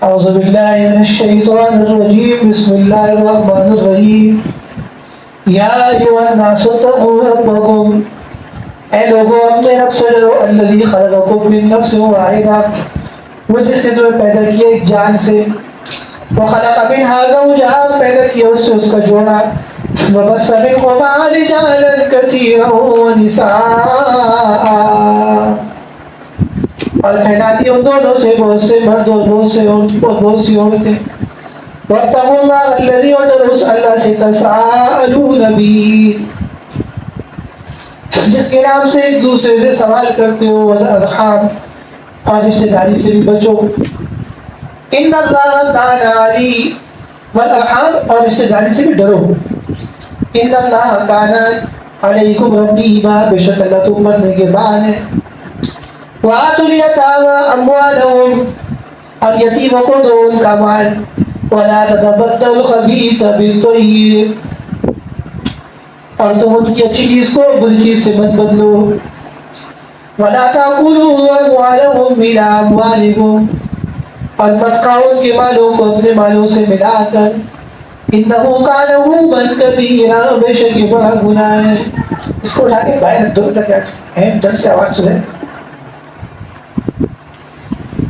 اعوذ باللہ من الشیطان الرجیم بسم اللہ الرحمن الرحیم یا ایھا الناس اتقوا ربکم، اے لوگوں اپنے رب سے ڈرو، الذی خلقکم من نفس واحدہ، وہ جس نے تمہیں پیدا کیا ایک جان سے، وخلق منها زوجها، پیدا کیا اس سے اس کا جوڑا، وبث منہما رجالا کثیرا ونساء، اور پھیلا دی ان دونوں سے بہت سے مرد اور بہت سی عورتیں، واتقوا اللہ الذی، اور ڈرو اس اللہ سے، تساءلون بہ، جس کے نام سے ایک دوسرے سے سوال کرتے ہو، والارحام، اور رشتہ داری سے بھی بچو، ان اللہ کان علی، والارحام، اور رشتہ داری سے بھی ڈرو، ان اللہ کان علیکم رقیبا، بے شک اللہ تم پر نگہبان ہے، وآتوا الیتامی اموالہم، اور یتیموں کو دو ان کا مال، ولا تتبدلوا الخبیث بالطیب، اور تم ان کی اچھی چیز کو بری چیز سے مت بدلو، ولا تأکلوا اموالہم الی اموالکم، اور مت کھاؤ ان کے مالوں کو اپنے مالوں سے ملا کر، انہ کان حوبا کبیرا، بے شک یہ بڑا گناہ ہے۔ اس کو اٹھا کے باہر رکھ دو تاکہ ڈر سے آواز سنے۔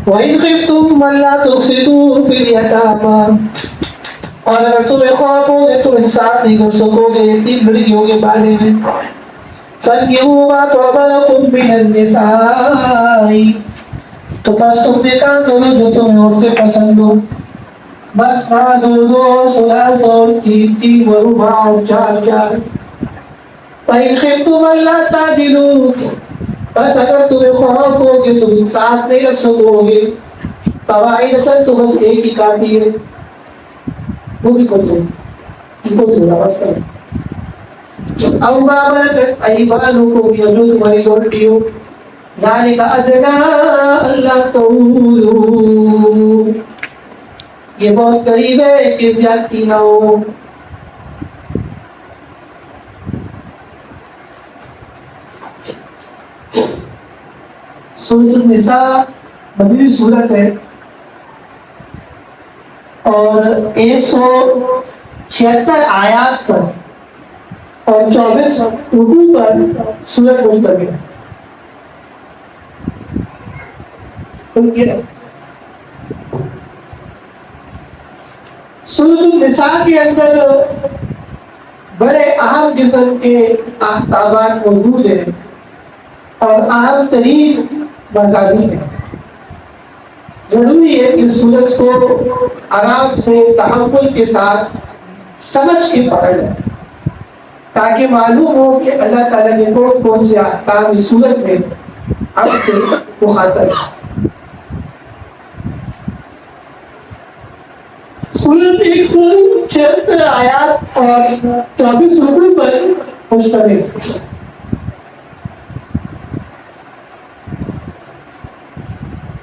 وَإِنْ خِفْتُمْ أَلَّا تُقْسِطُوا فِي الْيَتَامَىٰ، اور اگر تمہیں خوف ہو کہ تم انصاف نہیں کر سکو گے یتیم لڑکیوں کے بارے میں، فَانكِحُوا مَا طَابَ لَكُم مِّنَ النِّسَاءِ، تو بس تم نکاح کرو جو تمہیں عورتیں پسند ہو، بس دو ثلاث اور تین ورباع اور چار۔ فَإِنْ خِفْتُمْ أَلَّا تَعْدِلُوا، بس اگر تمہیں خوف ہو کہ تم انصاف نہیں رکھ سکو گے، فواحدۃ، تو بس ایک ہی کافی ہے، وہ بھی کر دو، ان کو بھی بس کرو، او ما ملکت ایمانکم، یا جو تمہاری لوٹی ہو، ذالک ادنیٰ الا تعولوا، یہ بہت قریب ہے کہ زیادتی نہ ہو۔ سورۃ النساء مدنی سورت ہے اور 176 آیات پر اور 24 رکوع پر سورت مشتمل ہے۔ سورۃ النساء کے اندر بڑے اہم قسم کے احکامات موجود ہیں اور اہم ترین مضامین ہیں۔ ضروری ہے کہ سورت کو آرام سے تحمل کے ساتھ سمجھ کے پڑھا جائے تاکہ معلوم ہو کہ اللہ تعالیٰ نے کون سے احکام اس سورت میں ہم سے مخاطب ہے۔ سورت 176 آیات اور 24 رکوع پر مشتمل ہے۔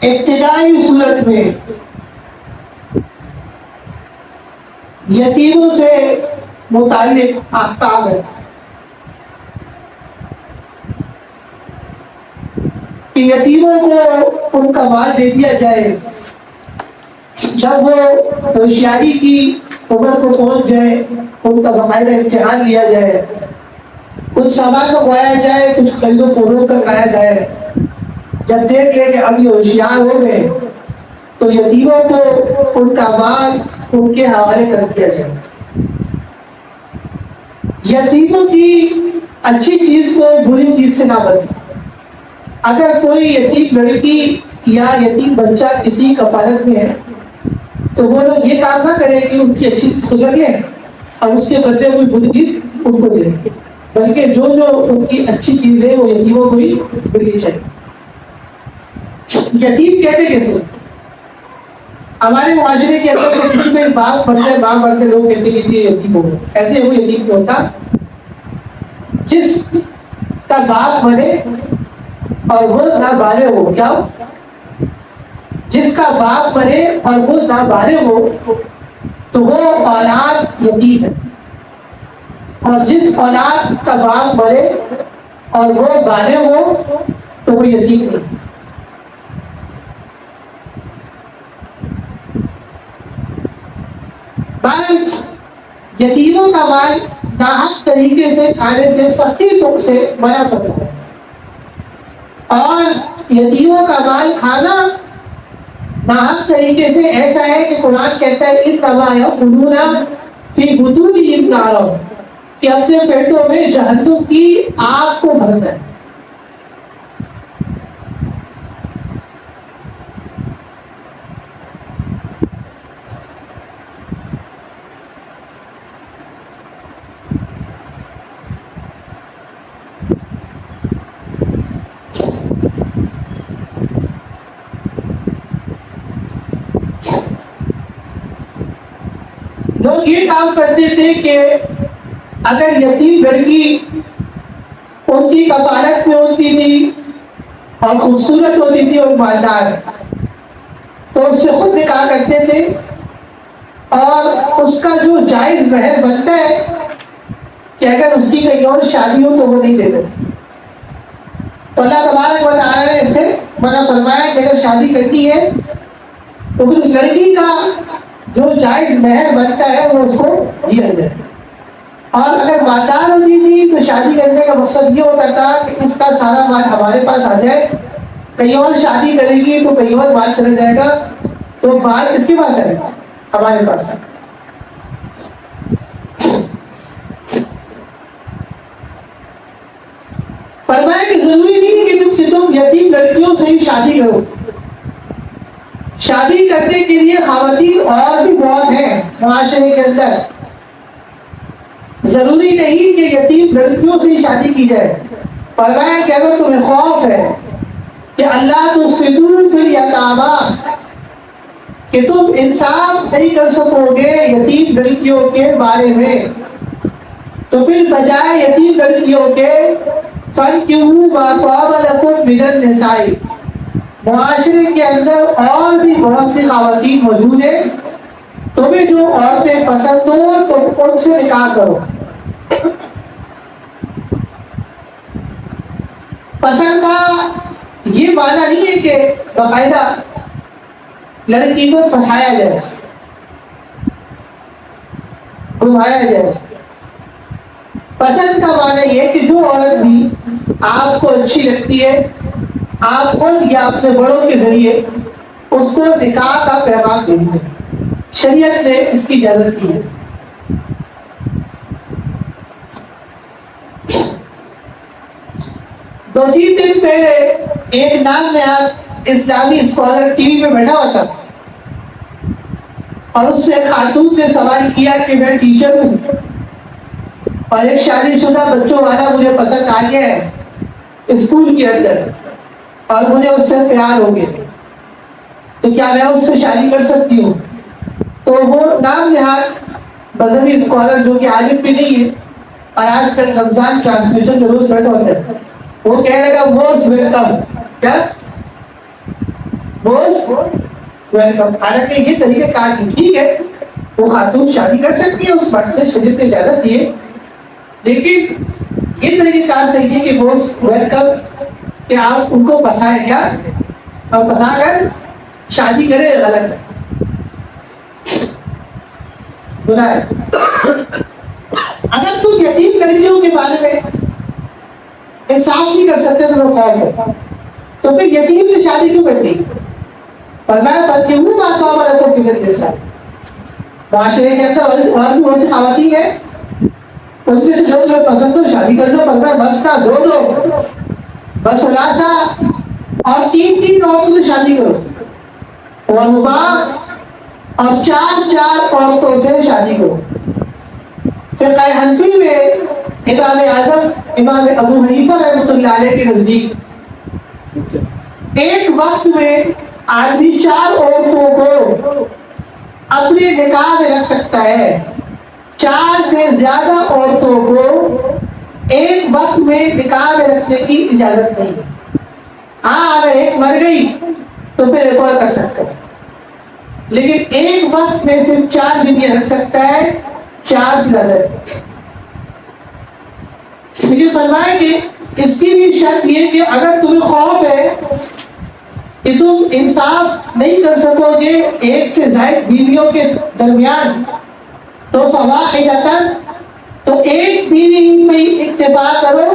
ابتدائی صورت میں یتیموں سے متعلق احکام ہے کہ یتیموں کو ان کا مال دے دیا جائے، جب وہ ہوشیاری کی عمر کو پہنچ جائے ان کا باقاعدہ امتحان لیا جائے، کچھ سامان منگوایا جائے، کچھ خرید و فروخت کر کھایا جائے، جب دیکھ لیں کہ اب یہ ہوشیار ہو گئے تو یتیموں کو ان کا مال ان کے حوالے کر دیا جائے۔ یتیموں کی اچھی چیز کو بری چیز سے نہ بدلیں۔ اگر کوئی یتیم لڑکی یا یتیم بچہ کسی کفالت میں ہے تو وہ لوگ یہ کام نہ کریں کہ ان کی اچھی چیز کو کر لیں اور اس کے بدلے کوئی بری چیز ان کو دیں، بلکہ جو ان کی اچھی چیز ہے وہ یتیموں کو ہی ملنی چاہیے۔ یتیم کہتے کیسے؟ ہمارے معاشرے کے اندر تو کسی کو باپ مرتے ماں مرتے لوگ کہتے کہ یہ یتیم ہو، ایسے وہ یتیم نہیں ہوتا جس کا باپ مرے اور وہ نابالغ ہو۔ کیا ہو؟ جس کا باپ مرے اور وہ نابالغ ہو تو وہ اولاد یتیم ہے، اور جس اولاد کا باپ مرے اور وہ بالغ ہو تو وہ یتیم نہیں۔ بہرحال یتیموں کا مال ناحق طریقے سے کھانے سے سختی طور سے منع کرنا ہے، اور یتیموں کا مال کھانا ناحق طریقے سے ایسا ہے کہ قرآن کہتا ہے انما یأکلون فی بطونہم نارا، کہ اپنے پیٹوں میں جہنم کی آگ کو بھرنا ہے۔ لوگ یہ کام کرتے تھے کہ اگر یتیم لڑکی ان کی کفالت میں ہوتی تھی اور خوبصورت ہوتی تھی اور مالدار، تو اس سے خود نکاح کرتے تھے، اور اس کا جو جائز مہر بنتا ہے کہ اگر اس کی کہیں اور شادی ہو تو وہ نہیں دیتے تھے۔ تو اللہ تبارک و تعالیٰ نے اس سے منع فرمایا کہ اگر شادی کرنی ہے تو پھر اس لڑکی کا جو جائز مہر بنتا ہے وہ اس کو دیا جائے۔ اور اگر مالدار ہوتی تھی تو شادی کرنے کا مقصد یہ ہوتا تھا کہ اس کا سارا مال ہمارے پاس آ جائے، کہیں اور شادی کرے گی تو کہیں اور مال چلا جائے گا، تو مال کس کے پاس ہے؟ ہمارے پاس ہے۔ فرمایا کہ ضروری نہیں ہے کہ تم یتیم لڑکیوں سے ہی شادی کرو، شادی کرنے کے لیے خواتین اور بھی بہت ہیں معاشرے کے اندر، ضروری نہیں کہ یتیم لڑکیوں سے ہی شادی کی جائے۔ فرمایا کہ اگر تمہیں خوف ہے کہ اللہ تفسدوا فی الیتامی، کہ تم انصاف نہیں کر سکو گے یتیم لڑکیوں کے بارے میں، تو پھر بجائے یتیم لڑکیوں کے فَانكِحُوا مَا طَابَ لَكُم مِّنَ النِّسَاءِ، معاشرے کے اندر اور بھی بہت سی خواتین موجود ہیں، تمہیں جو عورتیں پسند ہو تو ان سے نکاح کرو۔ پسند کا یہ معنی نہیں ہے کہ باقاعدہ لڑکی کو پھنسایا جائے، گھمایا جائے۔ پسند کا معنی یہ کہ جو عورت بھی آپ کو اچھی لگتی ہے، آپ خود یا اپنے بڑوں کے ذریعے اس کو نکاح کا پیغام دیں گے، شریعت نے اس کی اجازت دی ہے۔ دو تین دن پہلے ایک نام نہاد اسلامی اسکالر ٹی وی پہ بیٹھا ہوا تھا، اور اس سے خاتون نے سوال کیا کہ میں ٹیچر ہوں اور ایک شادی شدہ بچوں والا مجھے پسند آ گیا ہے اسکول کے اندر، اور مجھے اس سے پیار ہو گیا، تو کیا میں اس سے شادی کر سکتی ہوں؟ تو وہ نام نہاد مذہبی اسکالر جو کہ عالم بھی نہیں ہے، اور آج کل رمضان ٹرانسمیشن جو روز بیٹھا ہوتا ہے، وہ کہنے لگا موسٹ ویلکم، کیا موسٹ ویلکم۔ حالانکہ یہ طریقہ کار ٹھیک ہے، وہ خاتون شادی کر سکتی ہے، اس مرد سے شریعت نے اجازت دی ہے، لیکن یہ طریقہ کار صحیح ہے کہ موسٹ ویلکم، کہ آپ ان کو پسائیں کیا اور پسا کر شادی کرے، غلط ہے، گناہ ہے۔ اگر تم یتیم لڑکیوں کے بارے میں انصاف نہیں کر سکتے تو وہ خوف ہے، تو پھر یتیم سے شادی کیوں کرنی؟ فرمایا فَانكِحُوا مَا طَابَ لَكُم مِّنَ النِّسَاءِ، معاشرے کے اندر اور بھی بہت سی خواتین ہیں، ان میں سے جو تمہیں پسند ہو شادی کر دو۔ فرمایا مسنا دو بس ثلاثہ، اور تین تین عورتوں سے شادی کرو، ورباع، اور چار چار عورتوں سے شادی کرو۔ فقہ حنفی میں امام اعظم امام ابو حنیفہ رحمۃ اللہ علیہ کے نزدیک ایک وقت میں آدمی چار عورتوں کو اپنے نکاح میں رکھ سکتا ہے، چار سے زیادہ عورتوں کو ایک وقت میں نکاح میں رکھنے کی اجازت نہیں ہے۔ ہاں اگر ایک مر گئی تو پھر ایک اور کر سکتا ہے، لیکن ایک وقت میں صرف چار بیویاں رکھ سکتا ہے، چار سے زیادہ۔ لیکن فرمائے کہ اس کی بھی شرط یہ کہ اگر تمہیں خوف ہے کہ تم انصاف نہیں کر سکو گے ایک سے زائد بیویوں کے درمیان، تو فواحدۃ، تو ایک بیوی پہ اکتفا کرو،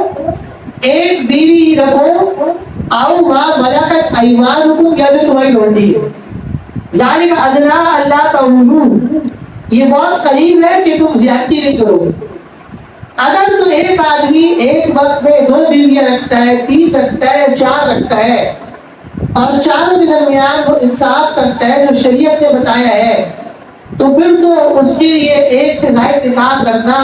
ایک بیوی رکھو، او ما ملکت ایمانکم، یا جو تمہاری لونڈی ہے، ذالک ادنیٰ اللہ تعولون، یہ بہت قریب ہے کہ تم زیادتی نہیں کرو گے۔ اگر تو ایک آدمی ایک وقت میں 2 بیویاں رکھتا ہے، 3 رکھتا ہے، 4 رکھتا ہے، اور چاروں کے درمیان وہ انصاف کرتا ہے جو شریعت نے بتایا ہے، تو پھر تو اس کے لیے ایک سے زائد نکاح کرنا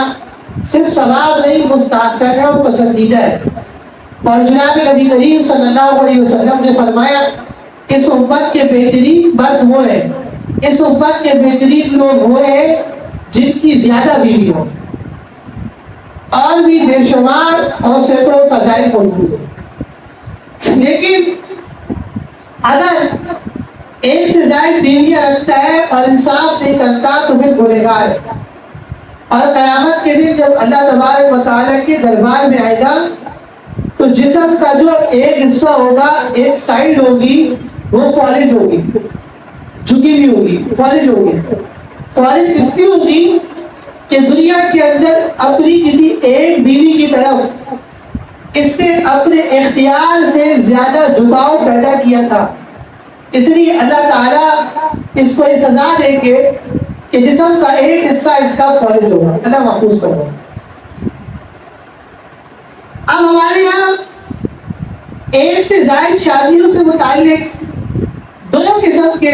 صرف ثواب نہیں، مستحسن ہے اور پسندیدہ ہے۔ اور جناب نبی کریم صلی اللہ علیہ وسلم نے فرمایا اس امت کے بہترین مرد وہ ہیں، اس امت کے بہترین لوگ وہ ہیں جن کی زیادہ بیوی ہو، اور بھی بے شمار اور سینکڑوں فضائل موجود ہیں۔ لیکن اگر ایک سے زائد بیویاں رکھتا ہے اور انصاف نہیں کرتا تو پھر گنہگار ہے، اور قیامت کے دن جب اللہ تبارک و تعالیٰ کے دربار میں آئے گا تو جسم کا جو ایک حصہ ہوگا، ایک سائڈ ہوگی، وہ فالج ہوگی، جھکی ہوئی ہوگی، فالج ہوگی۔ فالج اس کی ہوگی کہ دنیا کے اندر اپنی کسی ایک بیوی کی طرف اس نے اپنے اختیار سے زیادہ جھکاؤ پیدا کیا تھا، اس لیے اللہ تعالیٰ اس کو یہ سزا دیں گے کہ جسم کا ایک حصہ اس کا فالج ہوگا۔ اللہ محفوظ کرو۔ اب ہمارے یہاں ایک سے زائد شادیوں سے متعلق 2 قسم کے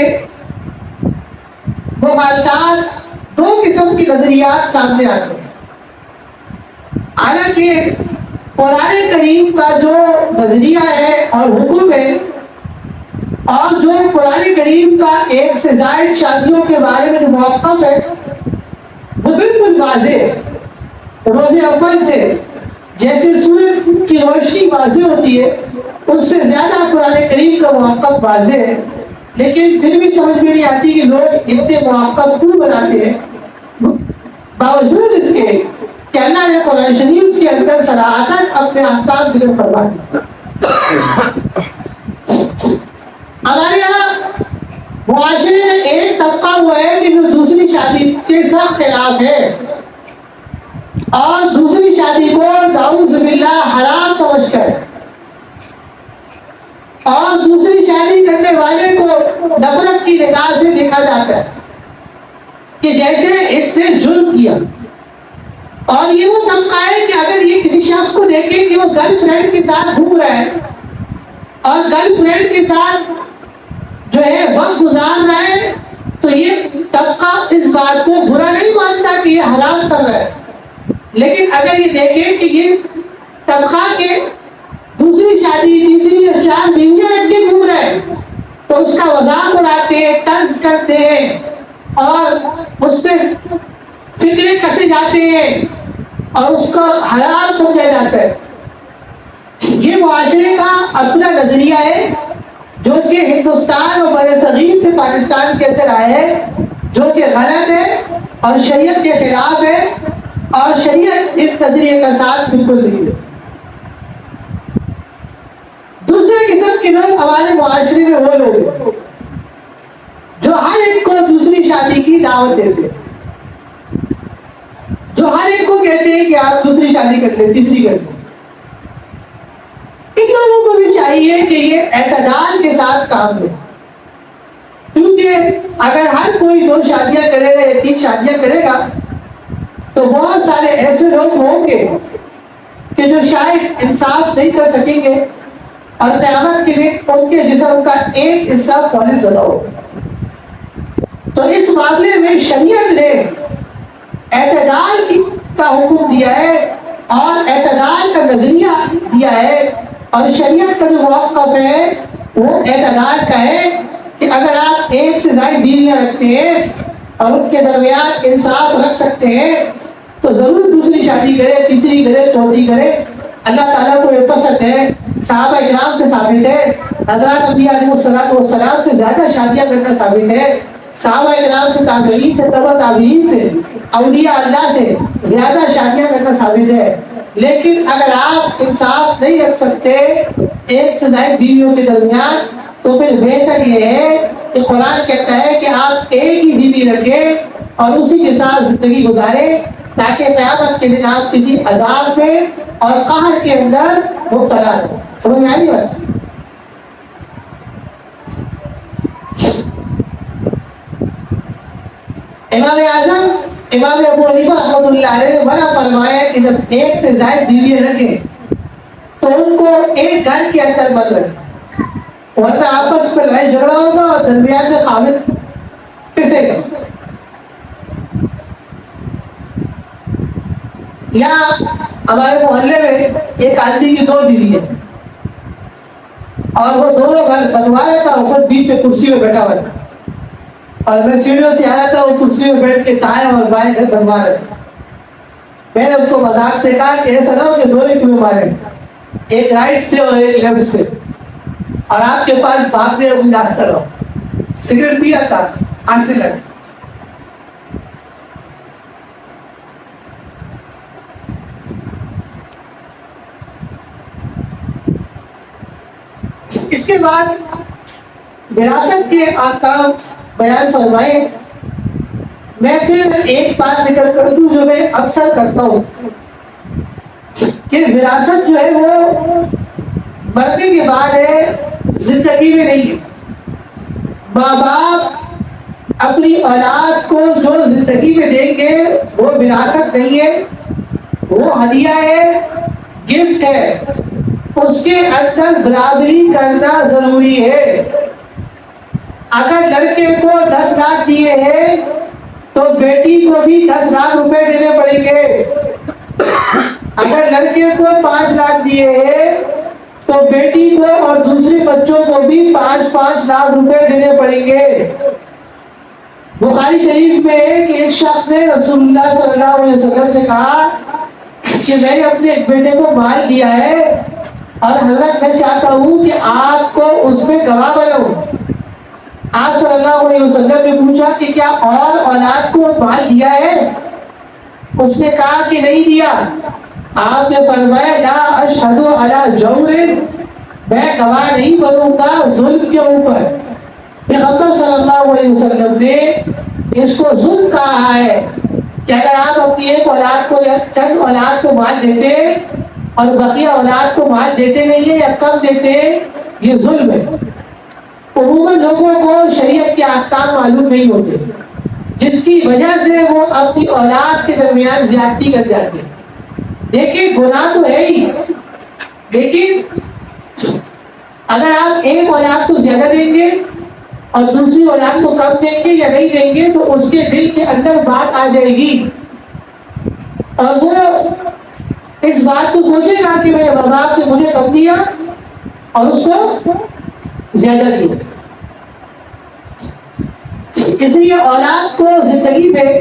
مغالطات، 2 قسم کے نظریات سامنے آتے ہیں۔ حالانکہ قرآن کریم کا جو نظریہ ہے اور حکم ہے، اور جو قرآن کریم کا ایک سے زائد شادیوں کے بارے میں جو موقف ہے، وہ بالکل واضح ہے۔ روز اول سے جیسے سورج کی روشنی واضح ہوتی ہے، اس سے زیادہ قرآن کریم کا موقف واضح ہے، لیکن پھر بھی سمجھ میں نہیں آتی کہ لوگ اتنے موقف کیوں بناتے ہیں، باوجود اس کے کہ اللہ نے قرآن شریف کے اندر صراحتاً اپنے احکام ذکر فرما دیے۔ ہمارے یہاں معاشرے میں ایک طبقہ وہ ہے کہ جو دوسری شادی کے سخت خلاف ہے، اور دوسری شادی کو نعوذ باللہ حرام سمجھ کر، اور دوسری شادی کرنے والے کو نفرت کی نگاہ سے دیکھا جاتا ہے کہ جیسے اس نے جرم کیا۔ اور یہ وہ طبقہ ہے کہ اگر یہ کسی شخص کو دیکھے کہ وہ گرل فرینڈ کے ساتھ گھوم رہا ہے اور گرل فرینڈ کے ساتھ جو ہے وقت گزار رہا ہے، تو یہ طبقہ اس بات کو برا نہیں مانتا کہ یہ حرام کر رہا ہے، لیکن اگر یہ دیکھے کہ یہ طبقہ کے دوسری شادی، تیسری یا 4 بیویاں رکھ کے گھوم رہے ہیں، تو اس کا مذاق اڑاتے ہیں، طنز کرتے ہیں، اور اس پہ فکرے کسے جاتے ہیں اور اس کو حرام سمجھا جاتا ہے۔ یہ معاشرے کا اپنا نظریہ ہے جو کہ ہندوستان اور بر صغیر سے پاکستان کے اندر آئے ہیں، جو کہ غلط ہے اور شریعت کے خلاف ہے، اور شریعت اس نظریے کا ساتھ بالکل نہیں ہے۔ دوسرے قسم کے لوگ ہمارے معاشرے میں وہ لوگ ہیں جو ہر ایک کو دوسری شادی کی دعوت دیتے ہیں، جو ہر ایک کو کہتے ہیں کہ آپ دوسری شادی کر لیں، تیسری کر لیں۔ ان لوگوں کو بھی چاہیے کہ یہ اعتدال کے ساتھ کام لیں، کیونکہ اگر ہر کوئی 2 شادیاں کرے گا یا 3 شادیاں کرے گا تو بہت سارے ایسے لوگ ہوں گے کہ جو شاید انصاف نہیں کر سکیں گے، اور قیامت کے لیے ان کے جسم کا ایک حصہ فالج زدہ ہوگا۔ تو اس معاملے میں شریعت نے اعتدال کا حکم دیا ہے اور اعتدال کا نظریہ دیا ہے، اور شریعت کا جو موقف ہے وہ اعتدال کا ہے کہ اگر آپ ایک سے زائد بیویاں رکھتے ہیں اور ان کے درمیان انصاف رکھ سکتے ہیں تو ضرور دوسری شادی کرے، تیسری کرے، چوتھی کرے۔ اللہ تعالیٰ کو یہ پسند ہے۔ صحابہ اکرام سے ثابت ہے، حضرات انبیاء علیہ السلام سے زیادہ شادیاں کرنا ثابت ہے، صحابہ اکرام سے، تابعین سے، تبع تابعین سے، اولیاء اللہ سے زیادہ شادیاں کرنا ثابت ہے۔ لیکن اگر آپ انصاف نہیں رکھ سکتے ایک سے زائد بیویوں کے درمیان تو پھر بہتر یہ ہے کہ قرآن کہتا ہے کہ آپ ایک ہی بیوی رکھیں اور اسی کے ساتھ زندگی گزارے تاکہ قیامت کے دن آپ کسی عذاب میں اور قہر کے اندر مبتلا نہ ہو. سمجھ میں آ رہی بات؟ امام اعظم امام ابو حنیفہ رحمۃ اللہ علیہ نے منع فرمایا کہ جب ایک سے زائد بیویاں رکھیں تو ان کو ایک گھر کے اندر مت رکھیں، ورنہ آپس میں لڑائی جھگڑا ہوگا اور درمیان میں خامد پسے گا. یا ہمارے محلے میں ایک آدمی کی 2 بیوی ہے اور وہ دونوں گھر بنوا رہا تھا، وہ خود بیچ پہ کرسی میں بیٹھا ہوا تھا اور میں سیڑھیوں سے آیا تھا، وہ کرسی میں بیٹھ کے دائیں اور بائیں گھر بنوا رہا تھا. میں نے اس کو مذاق سے کہا کہ ایسا نہ ہو کہ دونوں تمہیں مارے، ایک رائٹ سے اور ایک لیفٹ سے، اور آپ کے پاس بھاگنے اور راستہ رہو. سگریٹ پیا تھا، ہنسنے لگا. اس کے بعد وراثت کے احکام بیان فرمائے. میں پھر ایک بات ذکر کر دوں جو میں اکثر کرتا ہوں کہ وراثت جو ہے وہ مرنے کے بعد ہے، زندگی میں نہیں ہے. ماں باپ اپنی اولاد کو جو زندگی میں دیں گے وہ وراثت نہیں ہے، وہ ہدیہ ہے، گفٹ ہے. اس کے اندر برابری کرنا ضروری ہے. اگر لڑکے کو 10 لاکھ دیے ہیں تو بیٹی کو بھی 10 لاکھ روپے دینے پڑیں گے. اگر لڑکے کو 5 لاکھ دیے ہیں تو بیٹی کو اور دوسرے بچوں کو بھی 5-5 لاکھ روپے دینے پڑیں گے. بخاری شریف میں ہے کہ ایک شخص نے رسول اللہ صلی اللہ علیہ وسلم سے کہا کہ میں نے اپنے ایک بیٹے کو مال دیا ہے اور حضرت میں چاہتا ہوں کہ آپ کو اس میں گواہ بناؤں. آپ صلی اللہ علیہ وسلم نے پوچھا کہ کیا اور اولاد کو مال دیا ہے؟ اس نے کہا کہ نہیں دیا. آپ نے فرمایا لا اشہد علی جور، میں گواہ نہیں بنوں گا ظلم کے اوپر. پیغمبر صلی اللہ علیہ وسلم نے اس کو ظلم کہا ہے کہ اگر آپ اپنی ایک اولاد کو یا چند اولاد کو مال دیتے اور بقیہ اولاد کو مال دیتے نہیں ہے یا کم دیتے، یہ ظلم ہے. عموماً لوگوں کو شریعت کے احکام معلوم نہیں ہوتے جس کی وجہ سے وہ اپنی اولاد کے درمیان زیادتی کر جاتے ہیں. دیکھیں گناہ تو ہے ہی، لیکن اگر آپ ایک اولاد کو زیادہ دیں گے اور دوسری اولاد کو کم دیں گے یا نہیں دیں گے تو اس کے دل کے اندر بات آ جائے گی اور وہ اس بات کو سوچے گا کہ میرے ماں باپ نے مجھے کم دیا اور اس کو زیادہ دیا. اس لیے اولاد کو زندگی میں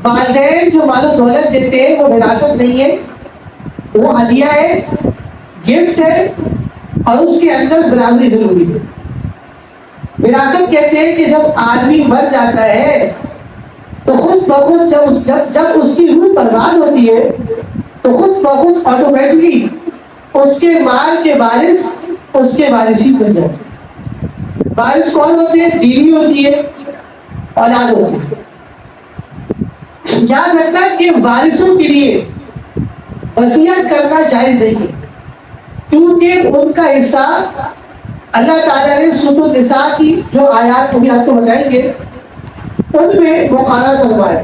والدین جو مال و دولت دیتے ہیں وہ وراثت نہیں ہے، وہ ہدیہ ہے، گفٹ ہے، اور اس کے اندر برابری ضروری ہے. وراثت کہتے ہیں کہ جب آدمی مر جاتا ہے تو خود بخود جب اس کی روح برباد ہوتی ہے تو خود بخود آٹومیٹکلی اس کے مال کے وارث اس کے وارثی بن جاتے ہیں. وارث کون ہوتے ہیں؟ بیوی ہوتی ہے، اولاد ہوتی ہے. یاد رکھنا کہ وارثوں کے لیے وصیت کرنا جائز نہیں ہے کیونکہ ان کا حصہ اللہ تعالیٰ نے سورۃ النساء کی جو آیات ابھی آپ کو بتائیں گے ان میں مقرر فرمایا.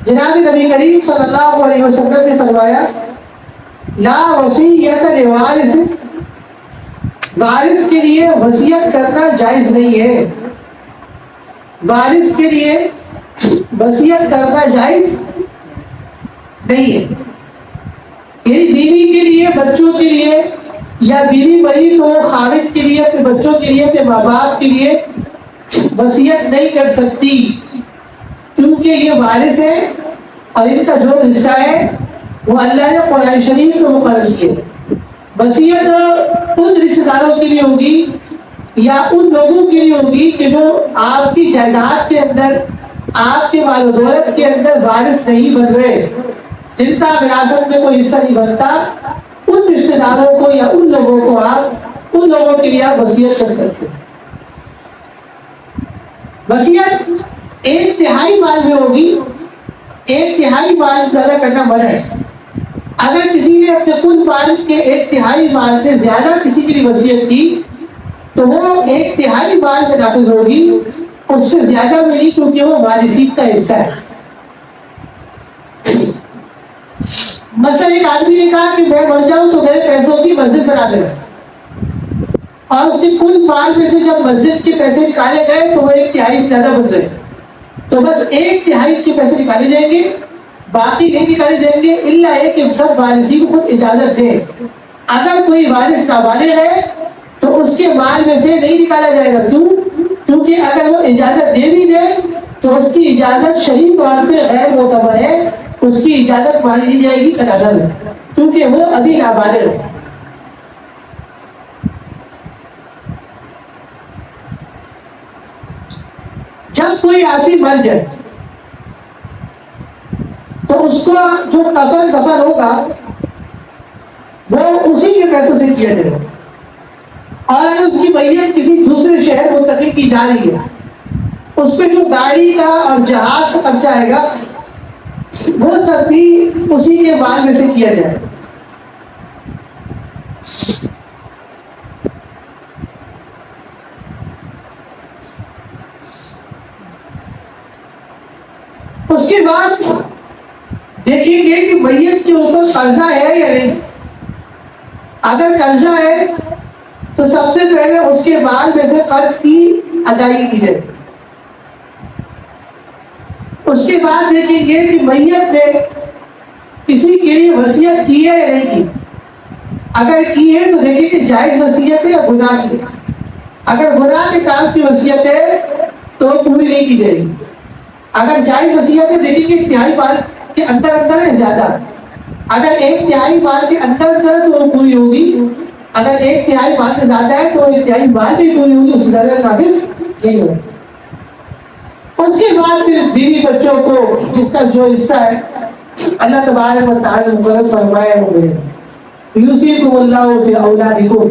جناب نبی کریم صلی اللہ علیہ وسلم نے فرمایا لا وصیت لوارث، وارث کے لیے وصیت کرنا جائز نہیں ہے. وارث کے لیے وصیت کرنا جائز نہیں ہے. یعنی بیوی کے لیے، بچوں کے لیے، یا بیوی بری تو خالد کے لیے، اپنے بچوں کے لیے، اپنے ماں باپ کے لیے وصیت نہیں کر سکتی کیونکہ یہ وارث ہے اور ان کا جو حصہ ہے وہ اللہ نے قرآن شریف میں مقرر کیا. وصیت ان رشتہ داروں کے لیے ہوگی یا ان لوگوں کے لیے ہوگی کہ جو آپ کی جائیداد کے اندر، آپ کے مال و دولت کے اندر وارث نہیں بن رہے، جن کا وراثت میں کوئی حصہ نہیں بنتا. ان رشتہ داروں کو یا ان لوگوں کو آپ، ان لوگوں کے لیے آپ وصیت کر سکتے ہیں. وصیت ایک تہائی مال میں ہوگی، ایک تہائی مال سے زیادہ کرنا منع ہے۔ اگر کسی نے اپنے کل مال کے ایک تہائی مال سے زیادہ کسی کی وصیت کی تو وہ ایک تہائی مال میں نافذ ہوگی، اس سے زیادہ میں نہیں، کیونکہ وہ وارثین کا حصہ ہے۔ مثلا ایک آدمی نے کہا کہ میں مر جاؤں تو میرے پیسوں کی مسجد بنا دینا، اور اس کے کل مال میں سے جب مسجد کے پیسے نکالے گئے تو وہ ایک تہائی سے زیادہ بن رہے، تو بس ایک تہائی کے پیسے نکالے جائیں گے، باقی نہیں نکالے جائیں گے، الا ہے کہ سب وارثین کو اجازت دیں۔ اگر کوئی وارث نابالغ ہے تو اس کے مال میں سے نہیں نکالا جائے گا، کیوں؟ کیونکہ اگر وہ اجازت دے بھی دے تو اس کی اجازت شرعی طور پہ غیر معتبر ہے، اس کی اجازت مانی نہیں جائے گی قضا میں، کیونکہ وہ ابھی نابالغ ہے۔ جب کوئی آدمی مر جائے تو اس کو جو کفن دفن ہوگا وہ اسی کے پیسوں سے کیا جائے گا، اور اگر اس کی میت کسی دوسرے شہر منتقل کی جا رہی ہے، اس پہ جو گاڑی کا اور جہاز کا خرچہ آئے گا وہ سب بھی اسی کے مال میں سے کیا جائے گا۔ اس کے بعد دیکھیں گے کہ میت کے اوپر قرضہ ہے یا نہیں۔ اگر قرضہ ہے تو سب سے پہلے اس کے مال میں سے قرض کی ادائیگی کی جائے، اس کے بعد دیکھیں گے کہ میت نے کسی کے لیے وصیت کی ہے یا نہیں کی۔ اگر کی ہے تو دیکھیں کہ جائز وصیت ہے یا گناہ کی۔ اگر گناہ کے کام کی وصیت ہے تو پوری نہیں کی جائے گی۔ اگر جائز وصیت ہے دیکھیں کہ تہائی مال کے اندر اندر ہے زیادہ، اگر ایک تہائی مال کے اندر اندر ہے تو وہ پوری ہوگی، اگر ایک تہائی مال سے زیادہ ہے تو ایک تہائی مال بھی پوری ہوگی، اس سے زیادہ نافذ نہیں ہوگی۔ اس کے بعد پھر بیوی بچوں کو جس کا جو حصہ ہے اللہ تبارک و تعالی نے مقرر فرمایا ہوئے یوصیکم اللہ فی اولادکم،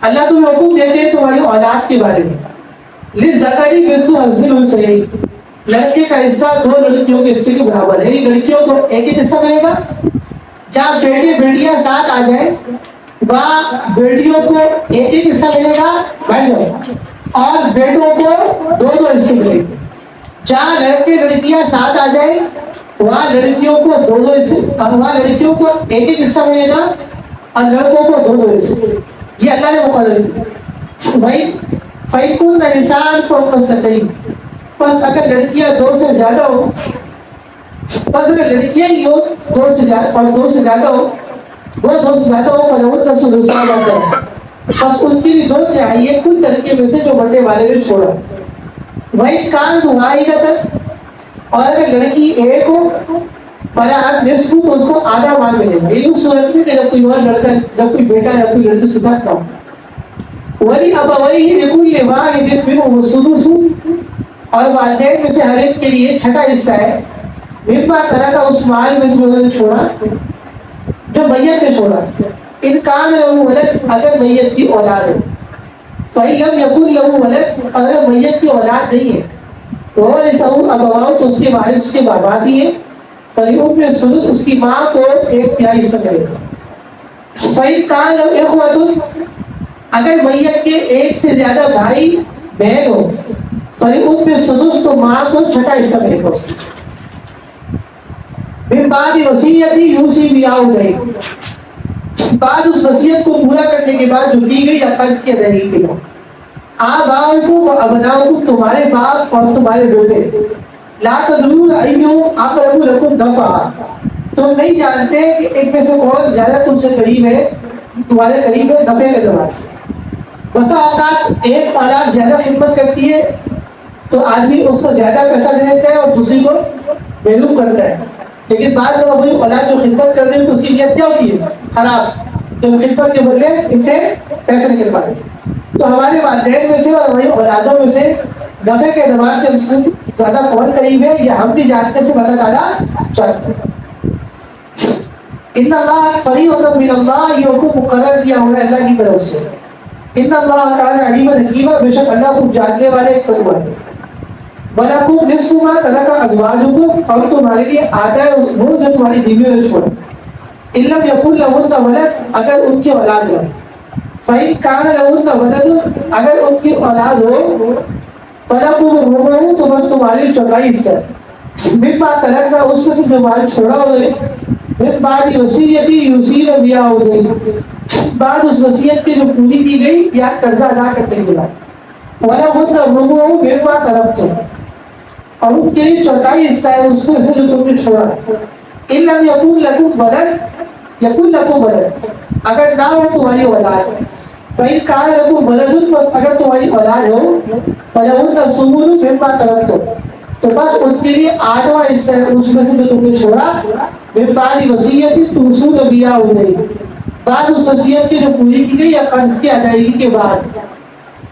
اللہ تمہیں حکم دیتے ہیں تمہاری اولاد کے بارے میں، للذکر مثل حظ الانثیین، لڑکے کا حصہ دو لڑکیوں کے حصے کے برابر ہے، یعنی لڑکیوں کو ایک ایک حصہ ملے گا، جہاں بیٹے بیٹیاں ساتھ آ جائیں وہاں بیٹیوں کو ایک ایک حصہ ملے گا بھائیوں، اور بیٹوں کو دو دو حصے ملے گا۔ جہاں لڑکے لڑکیاں ساتھ آ جائیں وہاں لڑکیوں کو دو دو حصے، وہاں لڑکیوں کو ایک ایک حصہ ملے گا اور لڑکوں کو دو دو حصے، یہ اللہ نے مقرر کیا۔ بھائی فَإِن كُنَّ نِسَاءً فَوْقَ اثْنَتَيْنِ، بس اگر لڑکیاں دو سے زیادہ ہو، بس اگر لڑکیاں ہی ہو دو سے زیادہ اور دو سے زیادہ ہو، دو سے زیادہ ہو فَلَهُنَّ ثُلُثَا مَا تَرَكَ، بس ان کی دو تہائی ہے کل لڑکے میں سے جو بڑے والے نے چھوڑا۔ وہی کان دعائی کا تک، اور اگر لڑکی ایک ہو فلاں نصف تو اس کو آدھا مال ملے گا، یعنی اس صورت میں کہ جب کوئی اور لڑکا، جب کوئی بیٹا یا کوئی لڑکی اس کے ساتھ نہ ہو۔ ولی ابویہ لکل واحد منہم السدس، اور والدین میں سے ہر ایک کے لیے چھٹا حصہ ہے، مما ترک، اس مال میں جو انہوں نے چھوڑا، جو میت نے چھوڑا، ان کان لہ ولد، اگر میت کی اولاد ہے، فَإِن لَمْ يَكُنْ لَهُ وَلَدٌ، اگر میت کی اولاد نہیں ہے، وَوَرِثَهُ أَبَوَاهُ، تو اس کے وارث کے باپ بھی ہیں، فَلِأُمِّهِ السُّدُسُ، اس کی ماں کو ایک تہائی حصہ ملے گا۔ فَإِن كَانَ لَهُ إِخْوَةٌ، اگر میت کے ایک سے زیادہ بھائی بہن ہو، فَلِأُمِّهِ السُّدُسُ، تو ماں کو چھٹا حصہ ملے گا۔ مِن بَعْدِ وَصِيَّةٍ يُوصِي بِهَا أَوْ دَيْنٍ، بعد اس وصیت کو پورا کرنے کے بعد جو کی گئی یا قرض کی ادائیگی کے بعد، آباؤکم و ابناؤکم، تمہارے باپ اور تمہارے بیٹے، لا تدرون ایہم اقرب لکم نفعا، تم نہیں جانتے کہ ایک میں سے کون زیادہ تم سے قریب ہے، تمہارے قریب ہے نفع کے اعتبار سے۔ بسا اوقات ایک اولاد زیادہ خدمت کرتی ہے تو آدمی اس کو زیادہ پیسہ دے دیتا ہے اور دوسری کو محروم کرتا ہے، لیکن بعد جب وہی اولاد جو خدمت کر رہی ہے تو اس کی نیت کیا ہوتی ہے؟ خراب، کہ خدمت کے بدلے ان سے پیسے نکلوا دیں۔ تو ہمارے والدین میں سے اور ہماری اولادوں میں سے نفع کے اعتبار سے ہم سے زیادہ کون قریب ہے، یہ ہم بھی جانتے سے اللہ تعالیٰ چاہتے ہیں۔ ان اللہ فریضۃ من اللہ، یہ حکم مقرر کیا ہوا ہے اللہ کی طرف سے۔ ان اللہ کان علیما حکیما، بے شک اللہ خوب جاننے والے، حکمت والے۔ وَلَكُمْ نِصْفُ مَا تَرَكَ أَزْوَاجُكُمْ، اور تمہارے لیے آدھا ہے وہ جو تمہاری بیویوں نے چھوڑا. إِن لَّمْ يَكُن لَّهُنَّ وَلَدٌ، اگر ان کی اولاد ہو. فَإِن كَانَ لَهُنَّ وَلَدٌ، اگر ان کی اولاد ہو. فَلَكُمُ الرُّبُعُ، تو بس تمہارے لیے چوتھائی حصہ ہے. مما ترکنا، اس میں سے جو مال چھوڑا ہو گئے. من بعد وصیت یوصین بہا، ہو گئی بعد اس وصیت کی جو پوری کی گئی یا قرضہ ادا کرنے کے بعد. وَلَهُنَّ الرُّبُعُ مما ترکتم، اور ان کے لیے چوتھائی حصہ ہے اس میں سے جو تم نے چھوڑا. إِن لَّمْ يَكُن لَّكُمْ وَلَدٌ، يَكُن لَّكُمْ وَلَدٌ، اگر نہ ہو تمہاری اولاد. فَإِن كَانَ لَكُمْ وَلَدٌ، بس اگر تمہاری اولاد ہو. فَلَهُنَّ الثُّمُنُ مما ترکتم، تو بس ان کے لیے آٹھواں حصہ ہے اس میں سے جو تم نے چھوڑا. من بعد وصیت توصون بہا، ہو گئی بعد اس وصیت کی جو پوری کی گئی یا قرض کی ادائیگی کے بعد.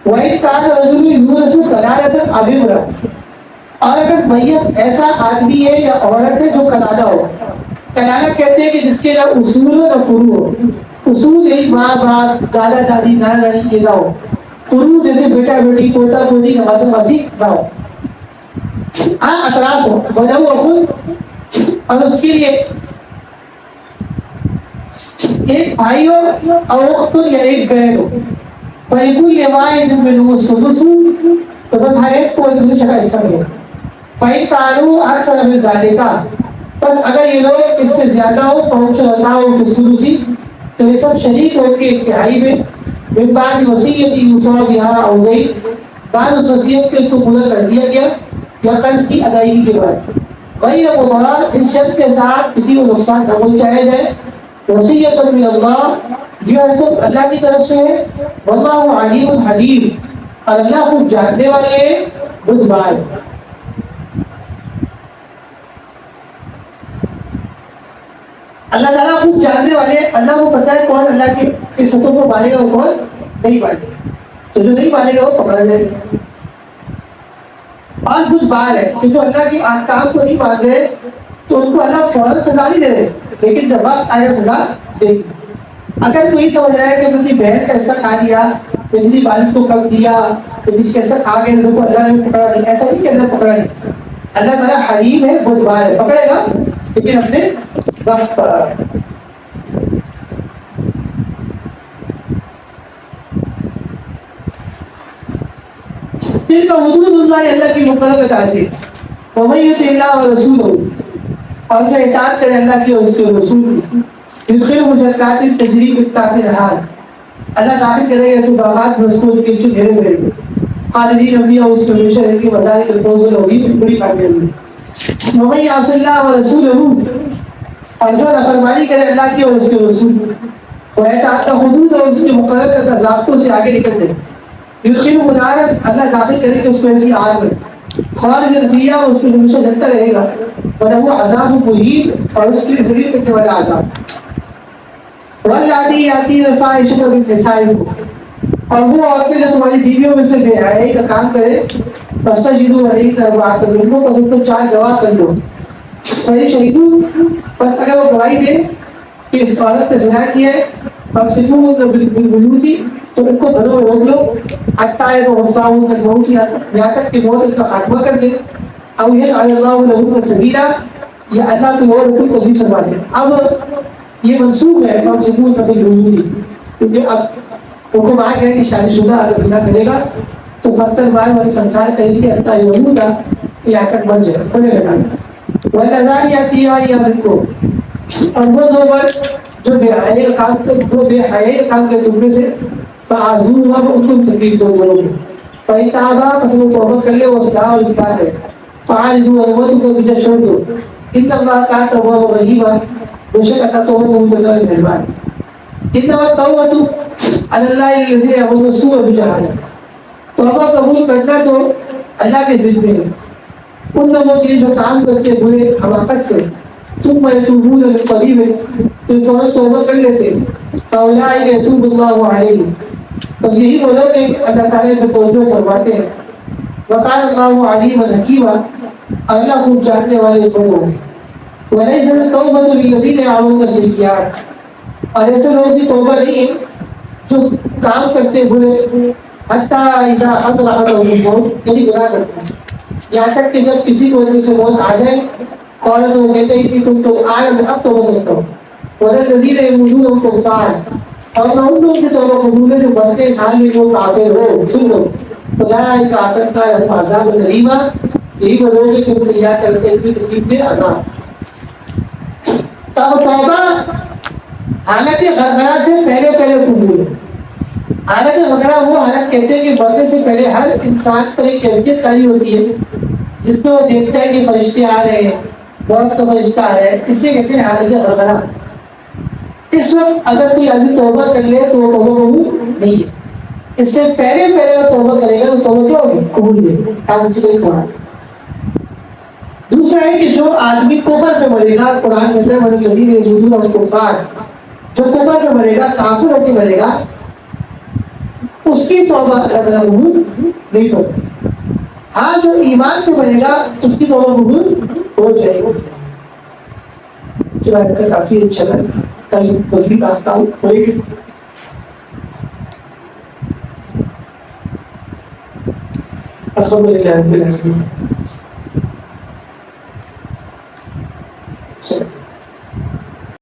وَإِن كَانَ رَجُلٌ يُورَثُ كَلَالَةً أَوِ امْرَأَةٌ، اور اگر میت ایسا آدمی ہے یا عورت ہے جو کلالہ ہو. کلالہ کہتے ہیں کہ جس کے نہ اصول ہو نہ فروع ہو. اصول یہی ماں باپ دادا دادی نانا نانی یہ نہ ہو. فروع جیسے بیٹا بیٹی پوتا پوتی نواسہ نواسی نہ ہو. اطراف ہو. وَلَهُ أَخٌ، اور اس کے لیے ایک بھائی ہو اور اخت یا ایک بہن ہو. فَلِكُلِّ وَاحِدٍ مِّنْهُمُ السُّدُسُ، تو بس ہر ایک کو ایک دوسرے کا حصہ ملے. فَإِن كَانُوا أَكْثَرَ مِن ذَلِكَ، بس اگر یہ لوگ اس سے زیادہ ہو. فَهُمْ شُرَكَاءُ فِي الثُّلُثِ، تو یہ سب شریک ہو کے ایک تہائی میں. من بعد وصیت یوصی بہا، ہو گئی بعد اس وصیت پہ اس کو پورا کر دیا گیا یا قرض کی ادائیگی کے بعد. غیر مضار، اس شرط کے ساتھ کسی کو نقصان نہ پہنچایا جائے. وصیت من اللہ، یہ حکم اللہ کی طرف سے ہے. واللہ علیم حلیم، اور اللہ خوب جاننے والے ہیں بردبار. اللہ تعالیٰ خوب جاننے والے، اللہ کو پتہ ہے کون اللہ کے اس حکم کو مانے گا اور کون نہیں مانے گا. تو جو نہیں مانے گا وہ پکڑا جائے گا. اور کچھ بات ہے کہ جو اللہ کے احکام کو نہیں مان رہے تو ان کو اللہ فوراً سزا نہیں دے رہے، لیکن جب وقت آئے سزا دے گی. اگر کوئی سمجھ رہا ہے کہ اپنی بہن کا حصہ کھا لیا یا کسی بارش کو کم دیا یا کسی کا حصہ کھا گئے تو اللہ نے پکڑا نہیں، ایسا نہیں کہ اللہ پکڑا نہیں. اللہ تعالیٰ حلیم ہے، بردبار ہے، پکڑے گا لیکن اپنے وقت پر. دل کا حدود اللہ، اللہ کی مقرر تعلیم. وَمَن يُطِعِ اللَّهَ وَرَسُولَهُ، اور جو اطاعت کرے اللہ کی اور اس کے رسول کی. يُدْخِلْهُ جَنَّاتٍ تَجْرِی مِن تَحْتِهَا الْأَنْہَارُ، اللہ داخل کرے گا ایسے باغات میں اس کو ان کے نیچے ڈھیرے ملیں گے. خالدین فیہا، اس میں ہمیشہ رہیں گے. وذالک الفوز العظیم، بڑی کامیابی. وَمَن يَعْصِ اللَّهَ وَرَسُولَهُ، اور جو نافرمانی کرے اللہ کی اور اس کے رسول کی. وَيَتَعَدَّى حُدُودَهُ، اور اس کے مقرر کردہ ضابطوں سے آگے نکل جائے. يُدْخِلْهُ نَارًا، اللہ داخل کرے گا اس کو ایسی آگ میں. خالدین فیہا، اس میں ہمیشہ جلتا رہے گا. وَلَهُ عَذَابٌ مُهِینٌ، اور اس کے لیے ذلیل کرنے والا عذاب. وَاللَّاتِي يَأْتِينَ الْفَاحِشَةَ مِن نِسَائِكُمْ، اور وہ عورتیں جو تمہاری بیویوں میں سے بے حیائی کا کام کرے. فَاسْتَشْهِدُوا عَلَيْهِنَّ أَرْبَعَةً مِنْکُمْ، پس ان کو 4 گواہ کر لو. فَإِن شَهِدُوا، پس اگر وہ گواہی دیں کہ اس عورت نے زنا کیا ہے. فَامْسِكُوهُنَّ بِالْبُيُوتِ، تو ان کو گھروں میں روک لو. حَتَّىٰ يَتَوَفَّاهُنَّ الْمَوْتُ، یہاں تک کہ موت ان کا خاتمہ کر دے. أَوْ يَجْعَلَ اللَّهُ لَهُنَّ سَبِيلًا، یا اللہ کوئی اور حکم تبدیل فرما دے. اب یہ منسوخ ہے فَامْسِكُوهُنَّ بِالْبُيُوتِ، کیونکہ اب حکم آ گیا کہ شادی شدہ اگر زنا کرے گا تو برتن بار والی سنسار کریں گے حتیٰ یہودہ، یہاں تک بن جائے بنے لگا. وَاللَّذَانِ يَأْتِيَانِ، اور وہ دو مرد جو بے حیائی کا کام کرے تم میں سے. فَعَزُوهُمَا، ان کو تکلیف دو دونوں کو. فَإِن تَابَا، پس وہ توبہ کر لے وہ اصلاح کرے. فَعَارِضُوهُمَا، ان کو پیچھے چھوڑ دو. إِنَّ اللَّهَ كَانَ تَوَّابًا رَحِیمًا، بے شک اللہ توبہ قبول کرنے والا مہربان. إِنَّمَا التَّوْبَةُ عَلَى اللَّهِ الَّذِينَ يَعْمَلُونَ السُّوءَ بِجَهَالَةٍ، توبہ قبول کرنا تو اللہ کے ذمہ ہے ان لوگوں کے لیے جو کام کرتے برے حماقت سے. ثم يتوبون من قریب، پھر فوراً توبہ کر لیتے. فَأُولَٰئِکَ يَتُوبُ اللَّهُ عَلَيْهِمْ، بس یہی وہ لوگ ہیں کہ اللہ تعالیٰ ان کو توبہ فرماتے ہیں. وَكَانَ اللَّهُ عَلِيمًا حَكِيمًا، اللہ خوب جاننے والے بڑے ہیں. وَلَيْسَ التَّوْبَةُ لِلَّذِينَ يَعْمَلُونَ السَّيِّئَاتِ، اور ایسے لوگوں کی توبہ نہیں ہے جو کام کرتے ہوئے حتیٰ اذا حضر احدهم الموت، یعنی گناہ کرتے ہیں. یہاں تک کہ جب کسی کو سے موت آ جائے فوراً وہ کہتے ہیں کہ تم تو آج اب توبہ کرتا ہو وزن نظیر موجود ان کو فار اور نہ ان لوگوں کی توبہ قبول ہے جو بڑھتے سال میں وہ کافر ہو سن لو خدای کا آتر کا عذاب غریبہ یہی وہ لوگ ہیں کہ وہ تیار کرتے ہیں اتنی تکلیف دے عذاب تب توبہ حالت غرغرہ سے پہلے قبول ہے حالت غرغرہ وہ حالت کہتے ہیں کہ مرنے سے پہلے ہر انسان پر ایک کیفیت تاری ہوتی ہے جس میں وہ دیکھتا ہے کہ فرشتے آ رہے ہیں بہت کا فرشتہ آ رہا ہے اس سے کہتے ہیں حالت غرغرہ اس وقت اگر کوئی آدمی توبہ کر لے تو وہ توبہ قبول نہیں ہے اس سے پہلے وہ توبہ کرے گا تو توبہ کیا ہوگی قبول ہوگی کام سے نہیں پڑھا دوسرا ہے کہ جو آدمی کفر پہ مرے گا قرآن کہتا ہے والذین یذودون الکفار جو کفر پہ مرے گا کافر ہو کے مرے گا اس کی توبہ اللہ قبول نہیں کرتا ہاں جو ایمان پہ مرے گا اس کی توبہ قبول ہو جائے گی جو آیت کا کافی اچھا لگا کل مزید احکام ہوئے گی الحمدللہ رب العالمین